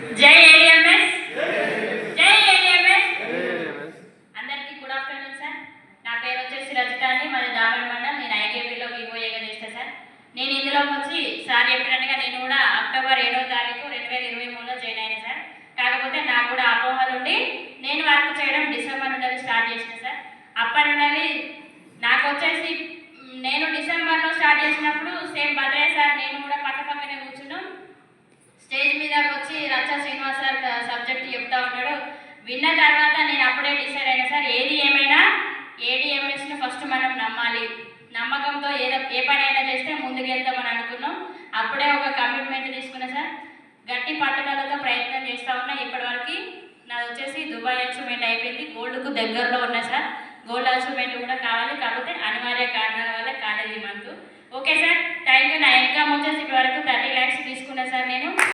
జై ఏఎంఎస్, జై ఏఎంఎస్. అందరికీ గుడ్ ఆఫ్టర్నూన్ సార్. నా పేరు వచ్చేసి రజిత అండి, మాది దామన్ మండలం. నేను ఐకేపీలో వివోఏగా చేస్తాను సార్. నేను ఇందులోకి వచ్చి సార్ చెప్పినట్టుగా నేను కూడా అక్టోబర్ 7వ తారీఖు 2023లో జాయిన్ అయినా సార్. కాకపోతే నాకు కూడా అపోహలు ఉండి నేను వర్క్ చేయడం డిసెంబర్ నుండి స్టార్ట్ చేసిన సార్. అప్పటి నుండి నాకు వచ్చేసి నేను డిసెంబర్లో స్టార్ట్ చేసినప్పుడు సేమ్ భద్రయ్య సార్ నేను కూడా పక్కనే కూర్చున్నాం. స్టేజ్ మీద వచ్చి రచ్చా శ్రీనివాస్ సార్ సబ్జెక్ట్ చెప్తా ఉన్నాడు. విన్న తర్వాత నేను అప్పుడే డిసైడ్ అయినా సార్, ఏది ఏమైనా ఏడిఎంఎస్ను ఫస్ట్ మనం నమ్మాలి, నమ్మకంతో ఏ పని అయినా చేస్తే ముందుకెళ్తామని అనుకున్నాం. అప్పుడే ఒక కమిట్మెంట్ తీసుకున్నా సార్. గట్టి పట్టుదలతో ప్రయత్నం చేస్తూ ఉన్నా. ఇప్పటివరకు నాది వచ్చేసి దుబాయ్ అచీవ్మెంట్ అయిపోయింది, గోల్డ్కు దగ్గరలో ఉన్నా సార్. గోల్డ్ అచీవ్మెంట్ కూడా కావాలి, కాకపోతే అనివార్య కారణాల వల్ల కాలేదు ఈ month. Okay sir, thank you. నా ఇన్కమ్ వచ్చేసి ఇప్పటివరకు 30 lakhs తీసుకున్నా సార్ నేను.